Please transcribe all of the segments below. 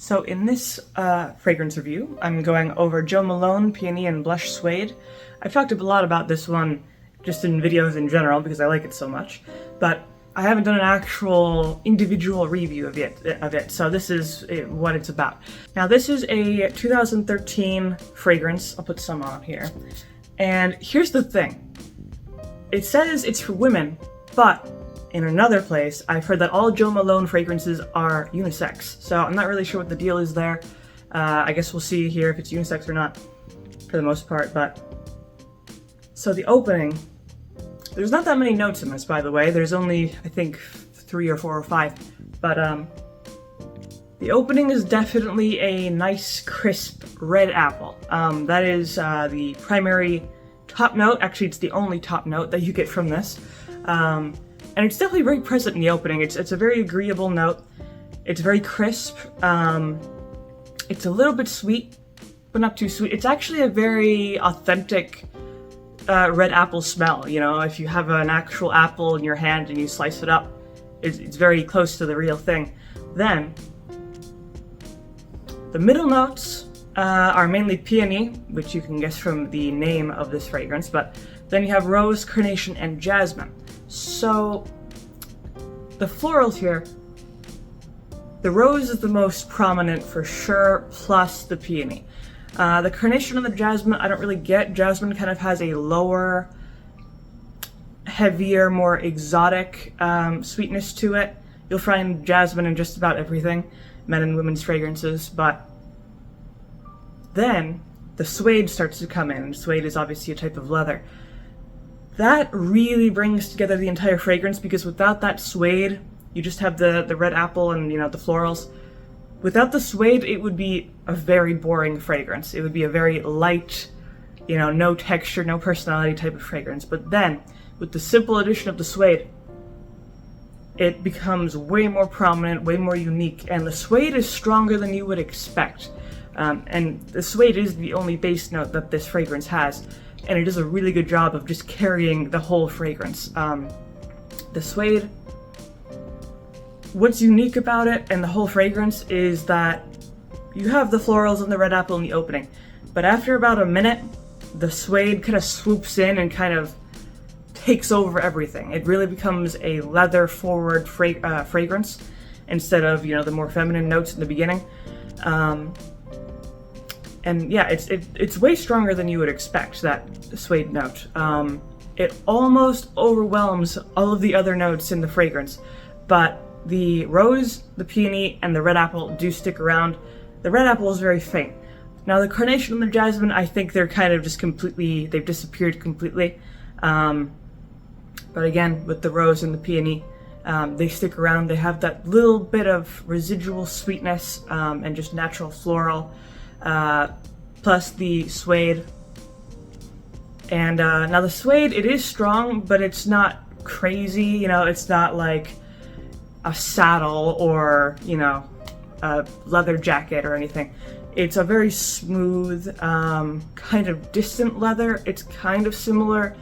So in this fragrance review, I'm going over Jo Malone Peony and Blush Suede. I've talked a lot about this one just in videos in general because I like it so much, but I haven't done an actual individual review of it, so this is what it's about. Now this is a 2013 fragrance. I'll put some on here. And here's the thing. It says it's for women, but in another place, I've heard that all Jo Malone fragrances are unisex, so I'm not really sure what the deal is there. I guess we'll see here if it's unisex or not, for the most part, but... So the opening, there's not that many notes in this, by the way. There's only, I think, 3 or 4 or 5, but the opening is definitely a nice, crisp red apple. That is the primary top note. Actually, it's the only top note that you get from this. And it's definitely very present in the opening. It's a very agreeable note. It's very crisp. It's a little bit sweet, but not too sweet. It's actually a very authentic red apple smell. You know, if you have an actual apple in your hand and you slice it up, it's very close to the real thing. Then, the middle notes are mainly peony, which you can guess from the name of this fragrance, but then you have rose, carnation, and jasmine. So, the florals here, the rose is the most prominent for sure, plus the peony. The carnation and the jasmine, I don't really get. Jasmine kind of has a lower, heavier, more exotic sweetness to it. You'll find jasmine in just about everything, men and women's fragrances, but then the suede starts to come in. Suede is obviously a type of leather. That really brings together the entire fragrance, because without that suede, you just have the red apple and, you know, the florals. Without the suede, it would be a very boring fragrance. It would be a very light, you know, no texture, no personality type of fragrance. But then, with the simple addition of the suede, it becomes way more prominent, way more unique, and the suede is stronger than you would expect. And the suede is the only base note that this fragrance has, and it does a really good job of just carrying the whole fragrance. The suede, what's unique about it and the whole fragrance is that you have the florals and the red apple in the opening, but after about a minute, the suede kind of swoops in and kind of takes over everything. It really becomes a leather-forward fragrance instead of, you know, the more feminine notes in the beginning. And yeah, it's way stronger than you would expect, that suede note. It almost overwhelms all of the other notes in the fragrance, but the rose, the peony, and the red apple do stick around. The red apple is very faint. Now the carnation and the jasmine, I think they're kind of just completely, they've disappeared completely. But again, with the rose and the peony, they stick around. They have that little bit of residual sweetness and just natural floral. Plus the suede. And now the suede, it is strong, but it's not crazy, you know, it's not like a saddle or, you know, a leather jacket or anything. It's a very smooth, kind of distant leather. It's kind of similar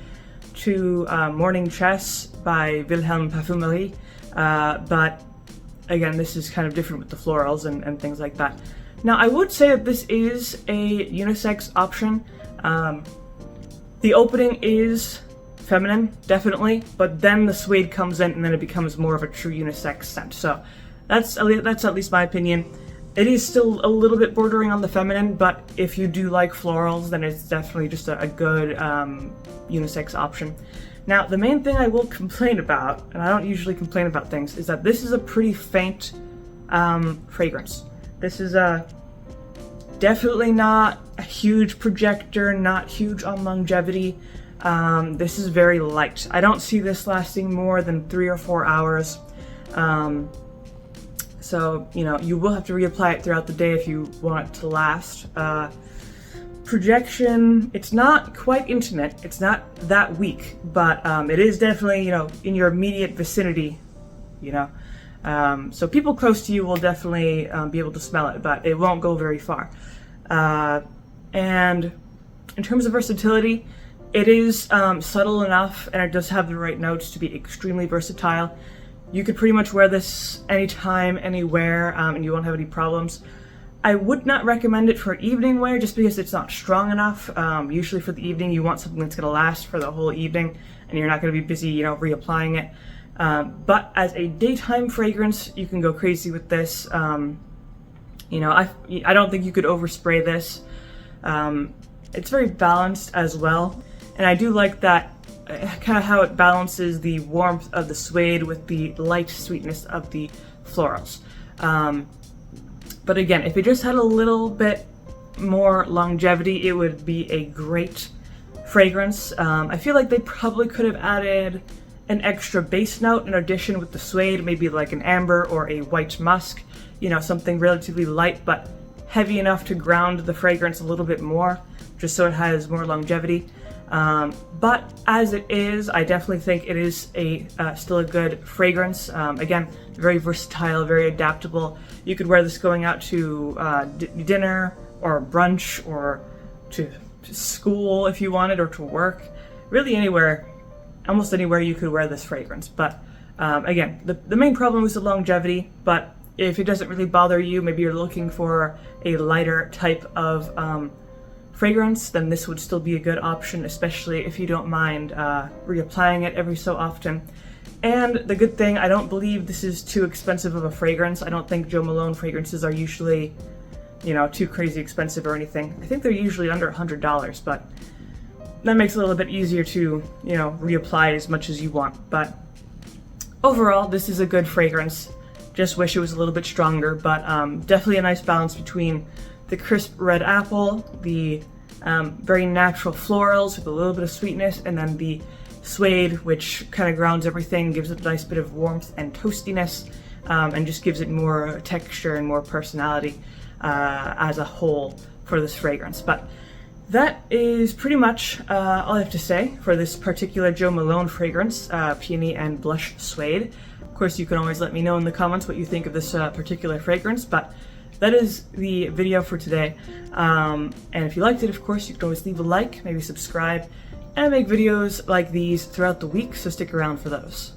to Morning Chess by Wilhelm Parfumerie, but again, this is kind of different with the florals and things like that. Now, I would say that this is a unisex option. The opening is feminine, definitely, but then the suede comes in and then it becomes more of a true unisex scent. So that's at least my opinion. It is still a little bit bordering on the feminine, but if you do like florals, then it's definitely just a good unisex option. Now, the main thing I will complain about, and I don't usually complain about things, is that this is a pretty faint fragrance. This is definitely not a huge projector, not huge on longevity. This is very light. I don't see this lasting more than 3 or 4 hours. So, you know, you will have to reapply it throughout the day if you want it to last. Projection, it's not quite intimate. It's not that weak, but it is definitely, you know, in your immediate vicinity, you know. So people close to you will definitely be able to smell it, but it won't go very far. And in terms of versatility, it is subtle enough, and it does have the right notes to be extremely versatile. You could pretty much wear this anytime, anywhere, and you won't have any problems. I would not recommend it for evening wear just because it's not strong enough. Usually for the evening you want something that's going to last for the whole evening and you're not going to be busy, reapplying it. But as a daytime fragrance, you can go crazy with this. I don't think you could overspray this. It's very balanced as well. And I do like that kind of how it balances the warmth of the suede with the light sweetness of the florals. But again, if it just had a little bit more longevity, it would be a great fragrance. I feel like they probably could have added an extra base note in addition with the suede, maybe like an amber or a white musk, something relatively light but heavy enough to ground the fragrance a little bit more, just so it has more longevity. But as it is, I definitely think it is still a good fragrance. Again, very versatile, very adaptable. You could wear this going out to dinner or brunch or to school if you wanted, or to work. Really anywhere, almost anywhere you could wear this fragrance. But again, the main problem is the longevity, but if it doesn't really bother you, maybe you're looking for a lighter type of fragrance, then this would still be a good option, especially if you don't mind reapplying it every so often. And the good thing, I don't believe this is too expensive of a fragrance. I don't think Jo Malone fragrances are usually, too crazy expensive or anything. I think they're usually under $100, but that makes it a little bit easier to, reapply as much as you want. But overall, this is a good fragrance. Just wish it was a little bit stronger, but definitely a nice balance between the crisp red apple, the very natural florals with a little bit of sweetness, and then the suede, which kind of grounds everything, gives it a nice bit of warmth and toastiness, and just gives it more texture and more personality as a whole for this fragrance. But that is pretty much all I have to say for this particular Jo Malone fragrance, Peony and Blush Suede. Of course, you can always let me know in the comments what you think of this particular fragrance, but that is the video for today. And if you liked it, of course, you can always leave a like, maybe subscribe, and I make videos like these throughout the week, so stick around for those.